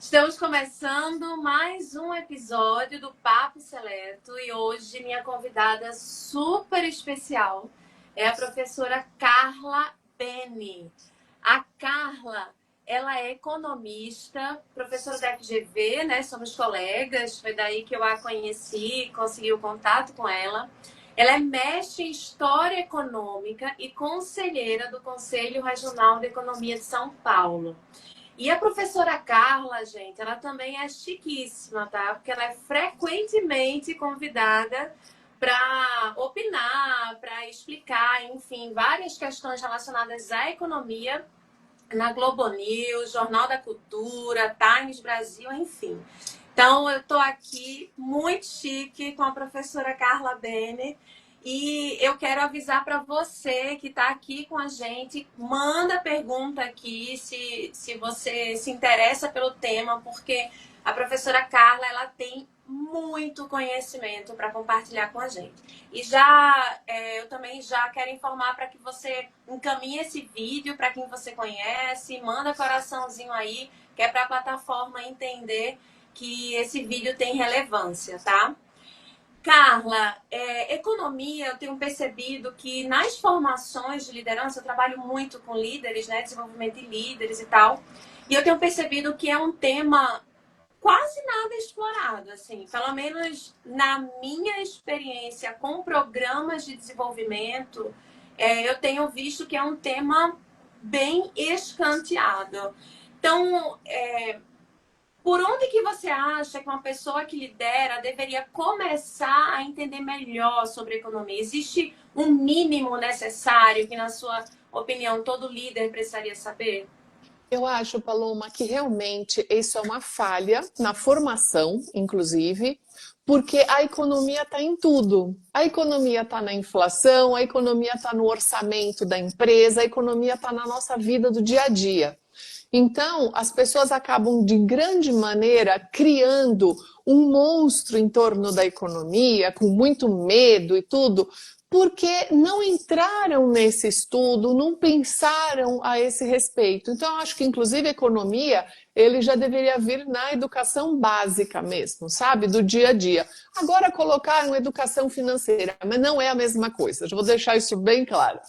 Estamos começando mais um episódio do Papo Seleto e hoje minha convidada super especial é a professora Carla Bene. A Carla, ela é economista, professora da FGV, né? Somos colegas, foi daí que eu a conheci, consegui o contato com ela. Ela é mestre em História Econômica e conselheira do Conselho Regional de Economia de São Paulo. E a professora Carla, gente, ela também é chiquíssima, tá? Porque ela é frequentemente convidada para opinar, para explicar, enfim, várias questões relacionadas à economia na Globo News, Jornal da Cultura, Times Brasil, enfim. Então, eu estou aqui muito chique com a professora Carla Bene e eu quero avisar para você que está aqui com a gente, manda pergunta aqui se você se interessa pelo tema, porque a professora Carla ela tem muito conhecimento para compartilhar com a gente. E eu também já quero informar para que você encaminhe esse vídeo para quem você conhece, manda coraçãozinho aí, que é para a plataforma entender que esse vídeo tem relevância, tá? Carla, economia, eu tenho percebido que nas formações de liderança, eu trabalho muito com líderes, né, desenvolvimento de líderes e tal, e eu tenho percebido que é um tema quase nada explorado, assim, pelo menos na minha experiência com programas de desenvolvimento, eu tenho visto que é um tema bem escanteado. Então, por onde que você acha que uma pessoa que lidera deveria começar a entender melhor sobre economia? Existe um mínimo necessário que, na sua opinião, todo líder precisaria saber? Eu acho, Paloma, que realmente isso é uma falha na formação, inclusive, porque a economia está em tudo. A economia está na inflação, a economia está no orçamento da empresa, a economia está na nossa vida do dia a dia. Então, as pessoas acabam, de grande maneira, criando um monstro em torno da economia, com muito medo e tudo, porque não entraram nesse estudo, não pensaram a esse respeito. Então, eu acho que, inclusive, a economia, ele já deveria vir na educação básica mesmo, sabe? Do dia a dia. Agora, colocaram educação financeira, mas não é a mesma coisa. Já vou deixar isso bem claro.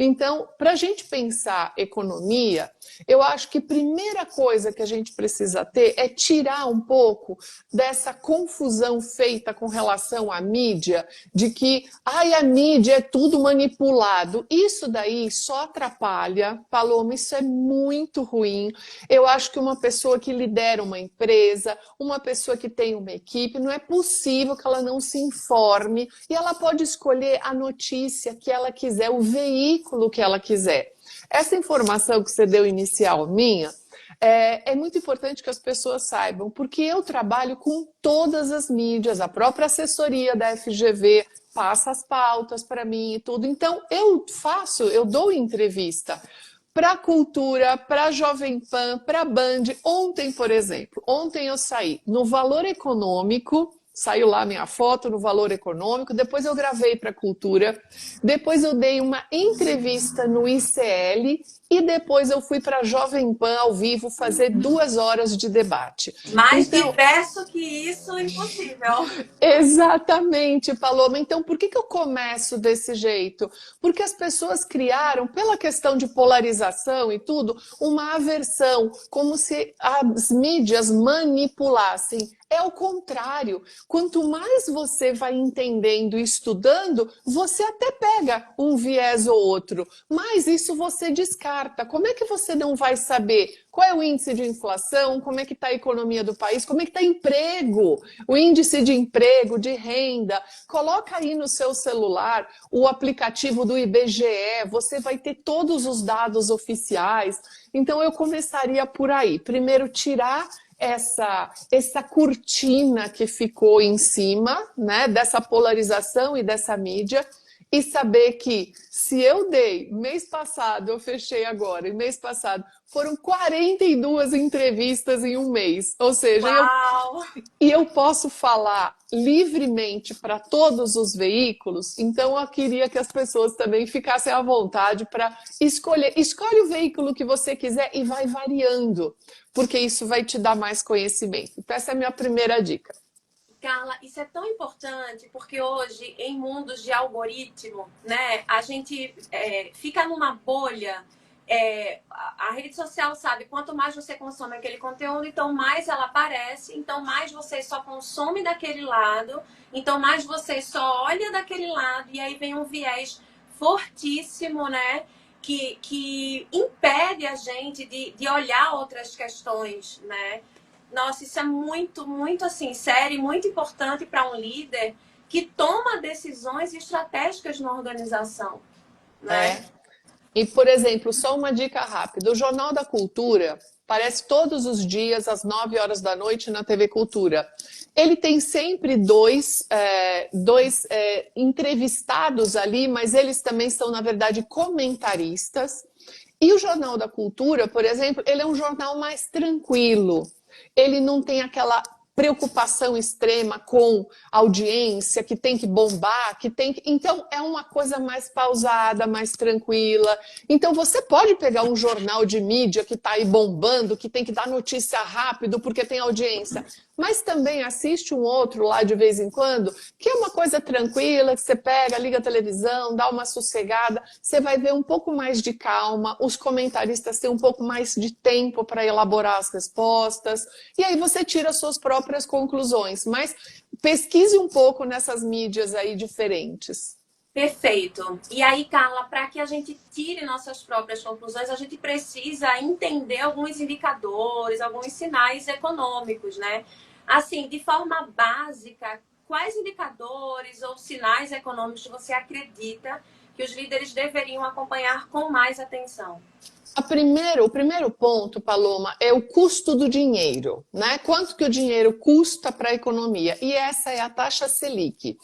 Então, para a gente pensar economia, eu acho que a primeira coisa que a gente precisa ter é tirar um pouco dessa confusão feita com relação à mídia, de que a mídia é tudo manipulado. Isso daí só atrapalha, Paloma, isso é muito ruim. Eu acho que uma pessoa que lidera uma empresa, uma pessoa que tem uma equipe, não é possível que ela não se informe e ela pode escolher a notícia que ela quiser, o veículo que ela quiser. Essa informação que você deu inicial minha, é muito importante que as pessoas saibam, porque eu trabalho com todas as mídias, a própria assessoria da FGV passa as pautas para mim e tudo. Então, eu dou entrevista para a Cultura, para a Jovem Pan, para a Band. Ontem, por exemplo, eu saí no Valor Econômico, saiu lá minha foto no Valor Econômico, depois eu gravei para a Cultura, depois eu dei uma entrevista no ICL e depois eu fui para a Jovem Pan ao vivo fazer 2 horas de debate. Mais Então, diverso que isso, impossível. exatamente, Paloma. Então, por que eu começo desse jeito? Porque as pessoas criaram, pela questão de polarização e tudo, uma aversão, como se as mídias manipulassem. É o contrário. Quanto mais você vai entendendo e estudando, você até pega um viés ou outro, mas isso você descarta. Como é que você não vai saber qual é o índice de inflação, como é que está a economia do país, como é que está emprego, o índice de emprego, de renda? Coloca aí no seu celular o aplicativo do IBGE, você vai ter todos os dados oficiais. Então eu começaria por aí. Primeiro, tirar essa cortina que ficou em cima, né, dessa polarização e dessa mídia, e saber que se eu dei, mês passado, eu fechei agora, e mês passado, foram 42 entrevistas em um mês. Ou seja, Uau! eu posso falar livremente para todos os veículos, então eu queria que as pessoas também ficassem à vontade para escolher. Escolhe o veículo que você quiser e vai variando, porque isso vai te dar mais conhecimento. Então, essa é a minha primeira dica. Carla, isso é tão importante porque hoje, em mundos de algoritmo, né, a gente fica numa bolha. A rede social sabe, quanto mais você consome aquele conteúdo, então mais ela aparece, então mais você só consome daquele lado, então mais você só olha daquele lado, e aí vem um viés fortíssimo, né? Que impede a gente de olhar outras questões, né? Nossa, isso é muito, muito assim, sério e muito importante para um líder que toma decisões estratégicas na organização, É. né? E, por exemplo, só uma dica rápida: o Jornal da Cultura aparece todos os dias às 9 horas da noite na TV Cultura. Ele tem sempre dois entrevistados ali, mas eles também são, na verdade, comentaristas. E o Jornal da Cultura, por exemplo, ele é um jornal mais tranquilo. Ele não tem aquela preocupação extrema com audiência, que tem que bombar, que tem que... Então, é uma coisa mais pausada, mais tranquila. Então, você pode pegar um jornal de mídia que está aí bombando, que tem que dar notícia rápido porque tem audiência, mas também assiste um outro lá de vez em quando, que é uma coisa tranquila, que você pega, liga a televisão, dá uma sossegada, você vai ver um pouco mais de calma, os comentaristas têm um pouco mais de tempo para elaborar as respostas, e aí você tira suas próprias conclusões, mas pesquise um pouco nessas mídias aí diferentes. Perfeito. E aí, Carla, para que a gente tire nossas próprias conclusões, a gente precisa entender alguns indicadores, alguns sinais econômicos, né? Assim, de forma básica, quais indicadores ou sinais econômicos você acredita que os líderes deveriam acompanhar com mais atenção? O primeiro ponto, Paloma, é o custo do dinheiro, né? Quanto que o dinheiro custa para a economia? E essa é a taxa Selic.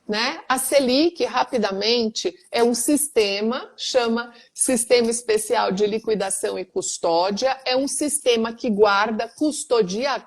Né? A Selic, rapidamente, é um sistema, chama Sistema Especial de Liquidação e Custódia, é um sistema que guarda, custodia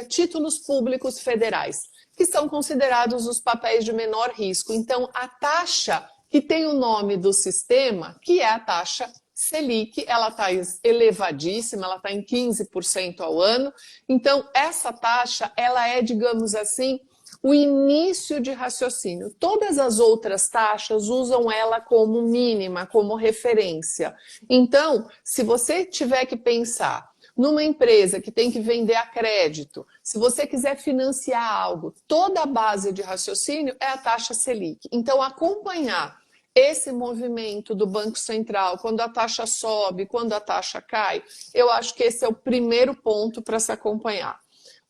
títulos públicos federais, que são considerados os papéis de menor risco. Então, a taxa que tem o nome do sistema, que é a taxa Selic, ela está elevadíssima, ela está em 15% ao ano. Então, essa taxa, ela é, digamos assim, o início de raciocínio. Todas as outras taxas usam ela como mínima, como referência. Então, se você tiver que pensar numa empresa que tem que vender a crédito, se você quiser financiar algo, toda a base de raciocínio é a taxa Selic. Então, acompanhar esse movimento do Banco Central, quando a taxa sobe, quando a taxa cai, eu acho que esse é o primeiro ponto para se acompanhar.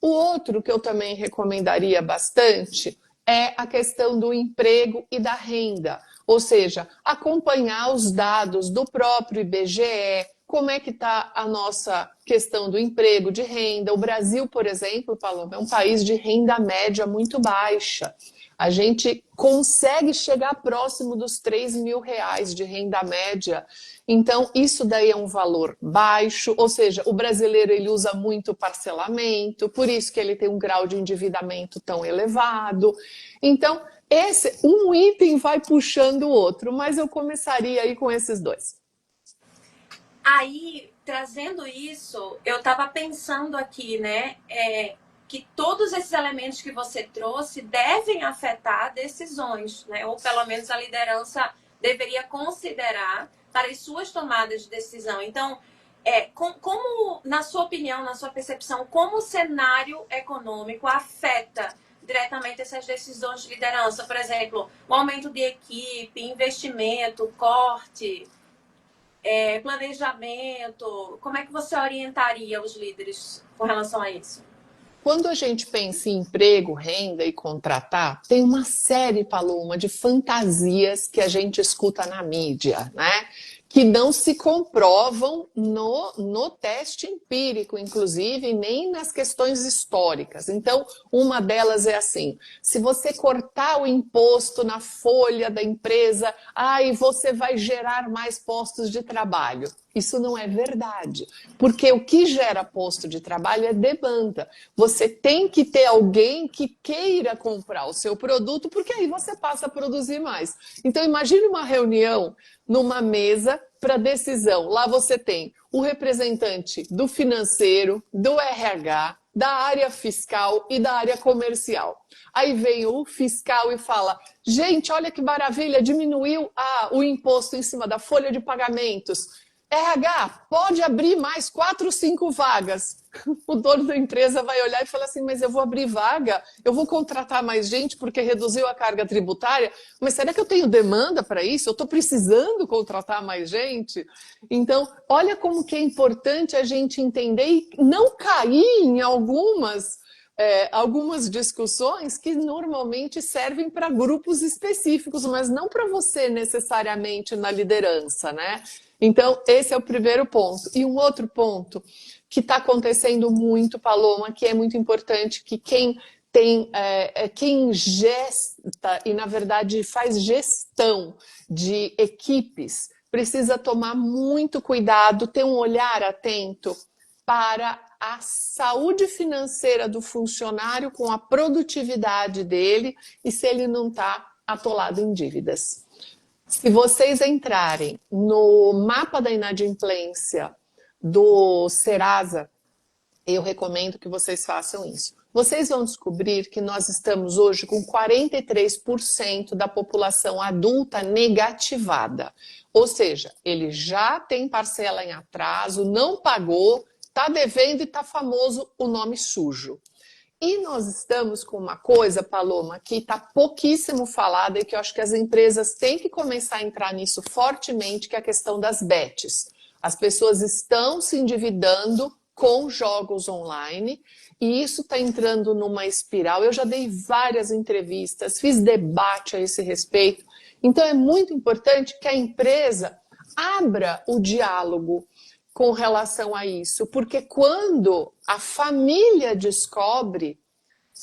O outro que eu também recomendaria bastante é a questão do emprego e da renda, ou seja, acompanhar os dados do próprio IBGE, como é que está a nossa questão do emprego, de renda. O Brasil, por exemplo, Paloma, é um país de renda média muito baixa. A gente consegue chegar próximo dos R$ 3.000 de renda média. Então, isso daí é um valor baixo, ou seja, o brasileiro ele usa muito parcelamento, por isso que ele tem um grau de endividamento tão elevado. Então, um item vai puxando o outro, mas eu começaria aí com esses dois. Aí, trazendo isso, eu estava pensando aqui, né? Que todos esses elementos que você trouxe devem afetar decisões, né? Ou pelo menos a liderança deveria considerar para as suas tomadas de decisão. Então, como, na sua opinião, na sua percepção, como o cenário econômico afeta diretamente essas decisões de liderança? Por exemplo, o aumento de equipe, investimento, corte, planejamento. Como é que você orientaria os líderes com relação a isso? Quando a gente pensa em emprego, renda e contratar, tem uma série, Paloma, de fantasias que a gente escuta na mídia, né? que não se comprovam no teste empírico, inclusive, nem nas questões históricas. Então, uma delas é assim, se você cortar o imposto na folha da empresa, aí você vai gerar mais postos de trabalho. Isso não é verdade, porque o que gera posto de trabalho é demanda. Você tem que ter alguém que queira comprar o seu produto, porque aí você passa a produzir mais. Então, imagine uma reunião numa mesa para decisão. Lá você tem o representante do financeiro, do RH, da área fiscal e da área comercial. Aí vem o fiscal e fala, gente, olha que maravilha, diminuiu o imposto em cima da folha de pagamentos. RH, pode abrir mais 4 ou 5 vagas. O dono da empresa vai olhar e falar assim, mas eu vou abrir vaga? Eu vou contratar mais gente porque reduziu a carga tributária? Mas será que eu tenho demanda para isso? Eu estou precisando contratar mais gente? Então, olha como que é importante a gente entender e não cair em algumas discussões que normalmente servem para grupos específicos, mas não para você necessariamente na liderança, né? Então, esse é o primeiro ponto. E um outro ponto que está acontecendo muito, Paloma, que é muito importante, que quem gesta e, na verdade, faz gestão de equipes precisa tomar muito cuidado, ter um olhar atento para a saúde financeira do funcionário com a produtividade dele e se ele não está atolado em dívidas. Se vocês entrarem no mapa da inadimplência do Serasa, eu recomendo que vocês façam isso. Vocês vão descobrir que nós estamos hoje com 43% da população adulta negativada. Ou seja, ele já tem parcela em atraso, não pagou, está devendo e está famoso o nome sujo. E nós estamos com uma coisa, Paloma, que está pouquíssimo falada e que eu acho que as empresas têm que começar a entrar nisso fortemente, que é a questão das bets. As pessoas estão se endividando com jogos online e isso está entrando numa espiral. Eu já dei várias entrevistas, fiz debate a esse respeito. Então é muito importante que a empresa abra o diálogo com relação a isso, porque quando a família descobre,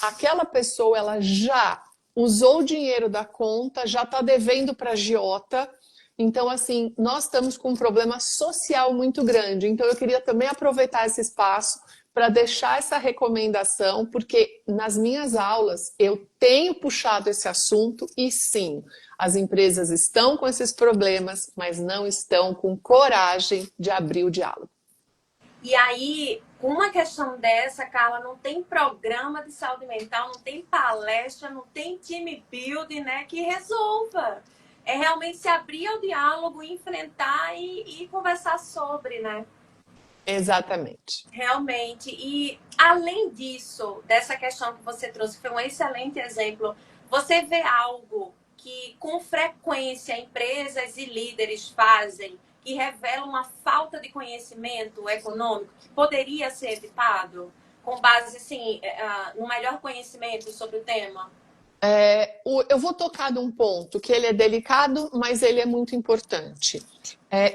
aquela pessoa ela já usou o dinheiro da conta, já está devendo para a agiota, então assim, nós estamos com um problema social muito grande, então eu queria também aproveitar esse espaço para deixar essa recomendação, porque nas minhas aulas eu tenho puxado esse assunto e sim, as empresas estão com esses problemas, mas não estão com coragem de abrir o diálogo. E aí, com uma questão dessa, Carla, não tem programa de saúde mental, não tem palestra, não tem time building, né, que resolva. É realmente se abrir ao diálogo, enfrentar e conversar sobre, né? Exatamente. Realmente. E além disso, dessa questão que você trouxe, foi um excelente exemplo, você vê algo que com frequência empresas e líderes fazem que revela uma falta de conhecimento econômico que poderia ser evitado com base assim, no melhor conhecimento sobre o tema? Eu vou tocar num ponto que ele é delicado, mas ele é muito importante.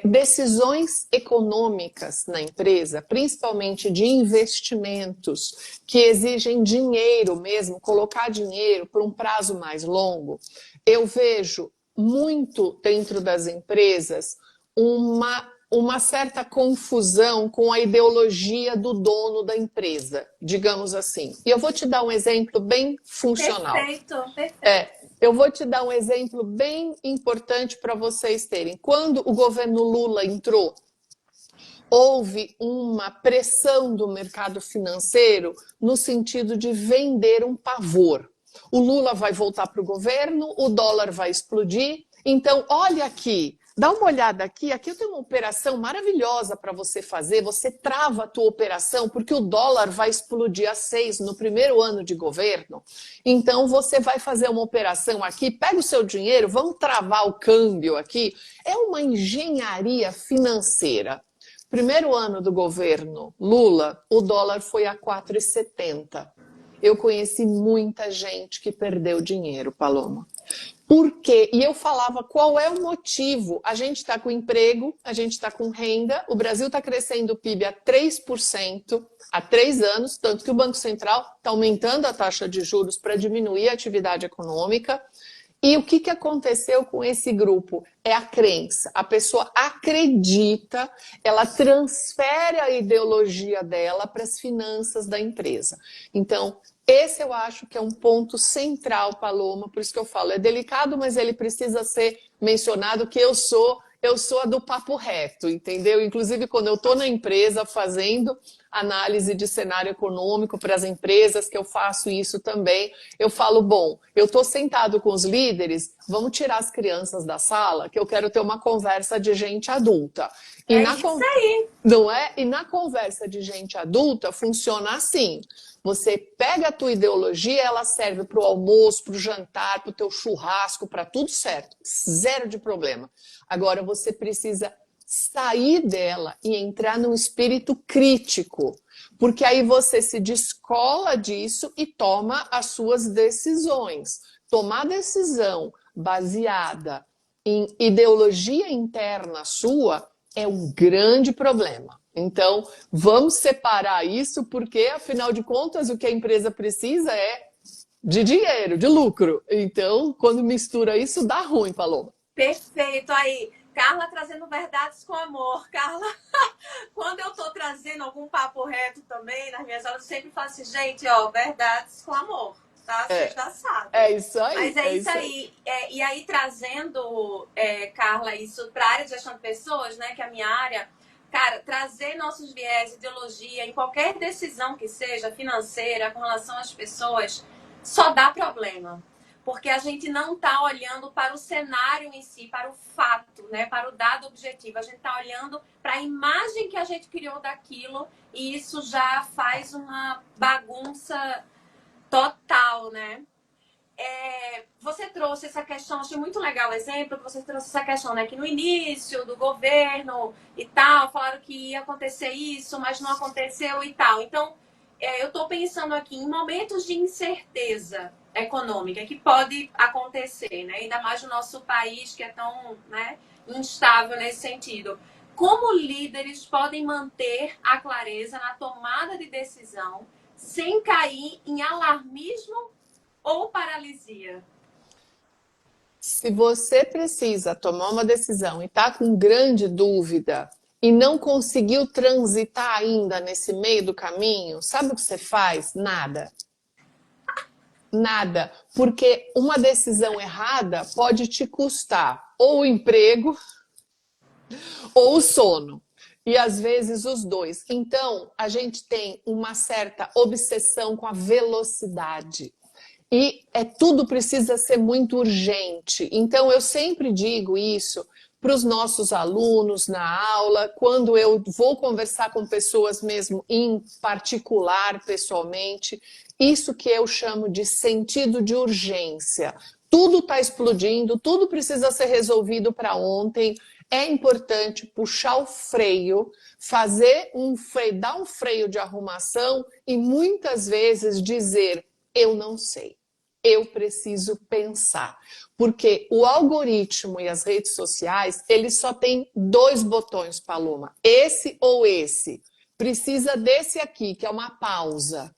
Decisões econômicas na empresa, principalmente de investimentos que exigem dinheiro mesmo, colocar dinheiro por um prazo mais longo, eu vejo muito dentro das empresas uma certa confusão com a ideologia do dono da empresa, digamos assim. E eu vou te dar um exemplo bem funcional. Perfeito, perfeito. Eu vou te dar um exemplo bem importante para vocês terem. Quando o governo Lula entrou, houve uma pressão do mercado financeiro no sentido de vender um pavor. O Lula vai voltar para o governo, o dólar vai explodir. Então, olha aqui, dá uma olhada aqui, aqui eu tenho uma operação maravilhosa para você fazer, você trava a tua operação porque o dólar vai explodir a 6 no primeiro ano de governo, então você vai fazer uma operação aqui, pega o seu dinheiro, vamos travar o câmbio aqui, é uma engenharia financeira. Primeiro ano do governo Lula, o dólar foi a 4,70. Eu conheci muita gente que perdeu dinheiro, Paloma. Por quê? E eu falava qual é o motivo. A gente está com emprego, a gente está com renda, o Brasil está crescendo o PIB a 3% há 3 anos, tanto que o Banco Central está aumentando a taxa de juros para diminuir a atividade econômica. E o que aconteceu com esse grupo? É a crença. A pessoa acredita, ela transfere a ideologia dela para as finanças da empresa. Então, esse eu acho que é um ponto central, Paloma, por isso que eu falo, é delicado, mas ele precisa ser mencionado que eu sou a do papo reto, entendeu? Inclusive, quando eu estou na empresa fazendo análise de cenário econômico para as empresas, que eu faço isso também, eu falo, bom, eu estou sentado com os líderes, vamos tirar as crianças da sala, que eu quero ter uma conversa de gente adulta. E É isso aí. não é? E na conversa de gente adulta funciona assim. Você pega a tua ideologia, ela serve para o almoço, para o jantar, para o teu churrasco, para tudo certo. Zero de problema. Agora você precisa sair dela e entrar num espírito crítico, porque aí você se descola disso e toma as suas decisões. Tomar decisão baseada em ideologia interna sua é um grande problema. Então, vamos separar isso, porque, afinal de contas, o que a empresa precisa é de dinheiro, de lucro. Então, quando mistura isso, dá ruim, Paloma. Perfeito. Aí, Carla trazendo verdades com amor. Carla, quando eu tô trazendo algum papo reto também nas minhas aulas, eu sempre falo assim, gente, ó, verdades com amor, tá? Vocês já sabem. É isso aí. Mas é isso aí. E aí, trazendo, Carla, isso para a área de gestão de pessoas, né, que é a minha área, cara, trazer nossos viés, ideologia, em qualquer decisão que seja, financeira, com relação às pessoas, só dá problema. Porque a gente não está olhando para o cenário em si, para o fato, né, para o dado objetivo. A gente está olhando para a imagem que a gente criou daquilo e isso já faz uma bagunça total, né? Você trouxe essa questão, achei muito legal o exemplo que você trouxe essa questão, né? Que no início do governo e tal, falaram que ia acontecer isso, mas não aconteceu e tal. Então, eu estou pensando aqui em momentos de incerteza econômica que pode acontecer, né? Ainda mais no nosso país que é tão, né, instável nesse sentido. Como líderes podem manter a clareza na tomada de decisão sem cair em alarmismo ou paralisia? Se você precisa tomar uma decisão e está com grande dúvida e não conseguiu transitar ainda nesse meio do caminho, sabe o que você faz? Nada. Nada. Porque uma decisão errada pode te custar ou o emprego ou o sono. E às vezes os dois. Então, a gente tem uma certa obsessão com a velocidade. E tudo precisa ser muito urgente. Então, eu sempre digo isso para os nossos alunos na aula, quando eu vou conversar com pessoas mesmo em particular, pessoalmente, isso que eu chamo de sentido de urgência. Tudo está explodindo, tudo precisa ser resolvido para ontem. É importante puxar o freio, fazer um freio, dar um freio de arrumação e muitas vezes dizer, eu não sei. Eu preciso pensar. Porque o algoritmo e as redes sociais, eles só têm 2 botões, Paloma. Esse ou esse. Precisa desse aqui, que é uma pausa.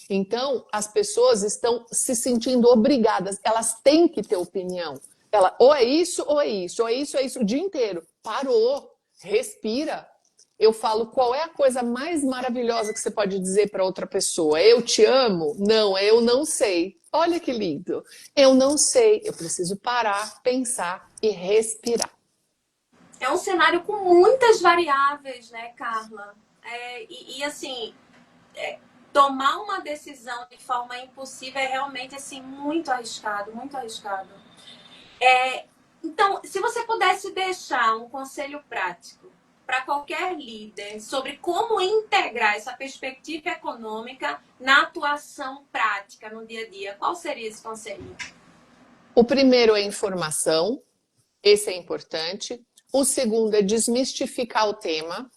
Então, as pessoas estão se sentindo obrigadas. Elas têm que ter opinião. Ela, ou é isso, ou é isso, ou é isso, é isso, o dia inteiro. Parou, respira. Eu falo, qual é a coisa mais maravilhosa que você pode dizer para outra pessoa? Eu te amo? Não, eu não sei. Olha que lindo. Eu não sei. Eu preciso parar, pensar e respirar. É um cenário com muitas variáveis, né, Carla? Assim, tomar uma decisão de forma impulsiva é realmente assim, muito arriscado, muito arriscado. Então, se você pudesse deixar um conselho prático para qualquer líder sobre como integrar essa perspectiva econômica na atuação prática no dia a dia, qual seria esse conselho? O primeiro é informação, esse é importante. O segundo é desmistificar o tema.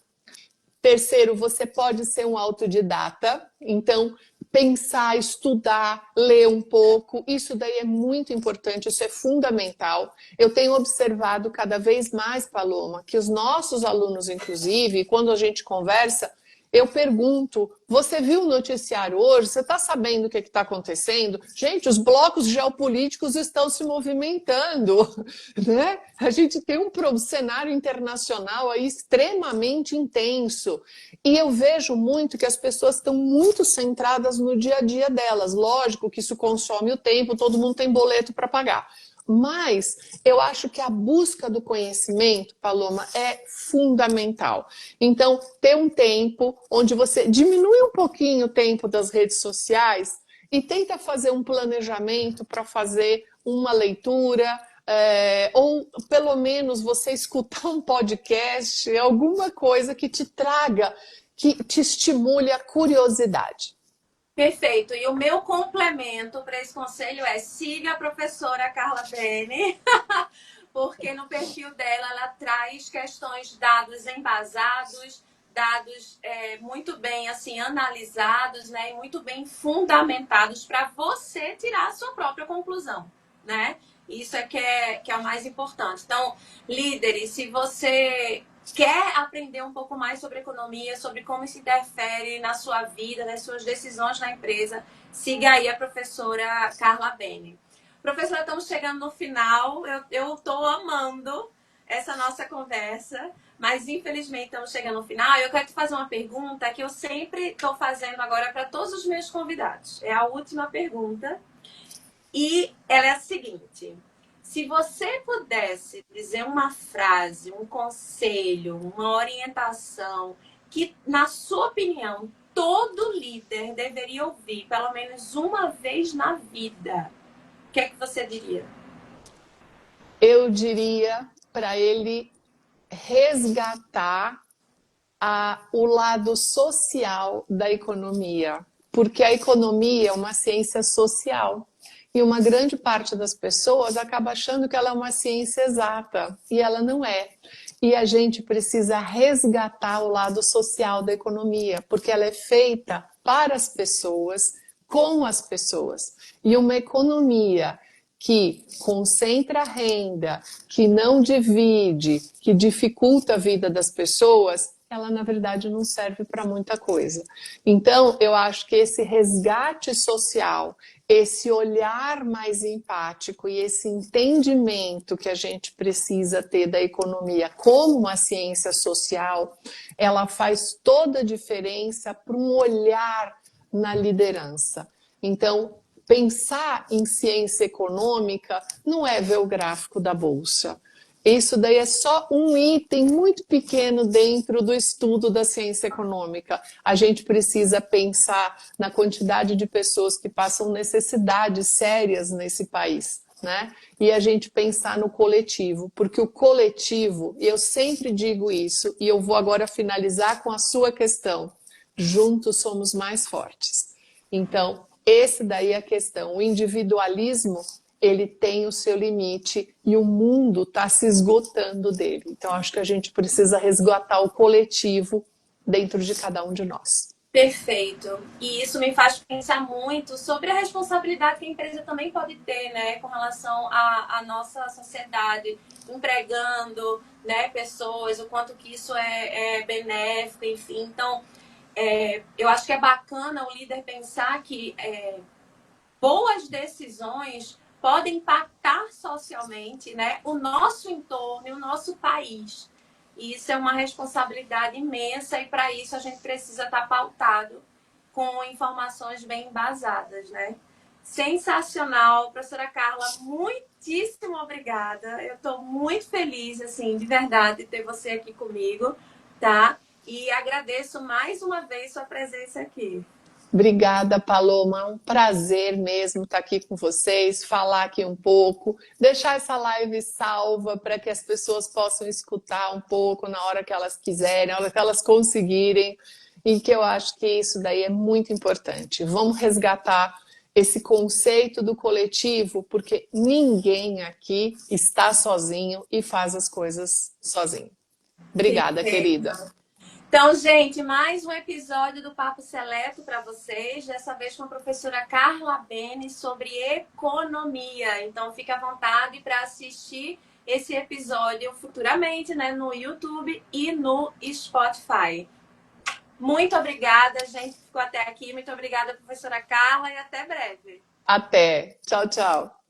Terceiro, você pode ser um autodidata, então pensar, estudar, ler um pouco, isso daí é muito importante, isso é fundamental. Eu tenho observado cada vez mais, Paloma, que os nossos alunos, inclusive, quando a gente conversa, eu pergunto, você viu o noticiário hoje? Você está sabendo o que está acontecendo? Gente, os blocos geopolíticos estão se movimentando, né? A gente tem um cenário internacional aí extremamente intenso. E eu vejo muito que as pessoas estão muito centradas no dia a dia delas. Lógico que isso consome o tempo, todo mundo tem boleto para pagar. Mas eu acho que a busca do conhecimento, Paloma, é fundamental. Então, ter um tempo onde você diminui um pouquinho o tempo das redes sociais e tenta fazer um planejamento para fazer uma leitura, ou pelo menos você escutar um podcast, alguma coisa que te traga, que te estimule a curiosidade. Perfeito. E o meu complemento para esse conselho é siga a professora Carla Bene, porque no perfil dela ela traz questões, dados embasados, dados muito bem assim analisados, né, e muito bem fundamentados para você tirar a sua própria conclusão, né? Isso que é o mais importante. Então, líderes, se você quer aprender um pouco mais sobre economia, sobre como isso interfere na sua vida, nas suas decisões na empresa, siga aí a professora Carla Bene. Professora, estamos chegando no final. Eu estou amando essa nossa conversa, mas infelizmente estamos chegando no final. Eu quero te fazer uma pergunta que eu sempre estou fazendo agora para todos os meus convidados. É a última pergunta. E ela é a seguinte: se você pudesse dizer uma frase, um conselho, uma orientação que, na sua opinião, todo líder deveria ouvir pelo menos uma vez na vida, o que é que você diria? Eu diria para ele resgatar o lado social da economia, porque a economia é uma ciência social. E uma grande parte das pessoas acaba achando que ela é uma ciência exata, e ela não é. E a gente precisa resgatar o lado social da economia, porque ela é feita para as pessoas, com as pessoas. E uma economia que concentra a renda, que não divide, que dificulta a vida das pessoas, ela na verdade não serve para muita coisa. Então, eu acho que esse resgate social, esse olhar mais empático e esse entendimento que a gente precisa ter da economia como uma ciência social, ela faz toda a diferença para um olhar na liderança. Então, pensar em ciência econômica não é ver o gráfico da bolsa. Isso daí é só um item muito pequeno dentro do estudo da ciência econômica. A gente precisa pensar na quantidade de pessoas que passam necessidades sérias nesse país, né? E a gente pensar no coletivo, porque o coletivo, e eu sempre digo isso, e eu vou agora finalizar com a sua questão, juntos somos mais fortes. Então, esse daí é a questão. O individualismo, ele tem o seu limite e o mundo está se esgotando dele. Então, acho que a gente precisa resgatar o coletivo dentro de cada um de nós. Perfeito. E isso me faz pensar muito sobre a responsabilidade que a empresa também pode ter, né, com relação à nossa sociedade, empregando, né, pessoas, o quanto que isso é benéfico, enfim. Então, eu acho que é bacana o líder pensar que boas decisões podem impactar socialmente, né, o nosso entorno e o nosso país. E isso é uma responsabilidade imensa e para isso a gente precisa estar pautado com informações bem embasadas, né? Sensacional, professora Carla, muitíssimo obrigada. Eu estou muito feliz, assim, de verdade, ter você aqui comigo, tá? E agradeço mais uma vez sua presença aqui. Obrigada, Paloma. É um prazer mesmo estar aqui com vocês, falar aqui um pouco, deixar essa live salva para que as pessoas possam escutar um pouco na hora que elas quiserem, na hora que elas conseguirem, e que eu acho que isso daí é muito importante. Vamos resgatar esse conceito do coletivo, porque ninguém aqui está sozinho e faz as coisas sozinho. Obrigada, Perfeito. querida. Então, gente, mais um episódio do Papo Seleto para vocês, dessa vez com a professora Carla Bene sobre economia. Então, fique à vontade para assistir esse episódio futuramente, né, no YouTube e no Spotify. Muito obrigada, gente, que ficou até aqui. Muito obrigada, professora Carla, e até breve. Até. Tchau, tchau.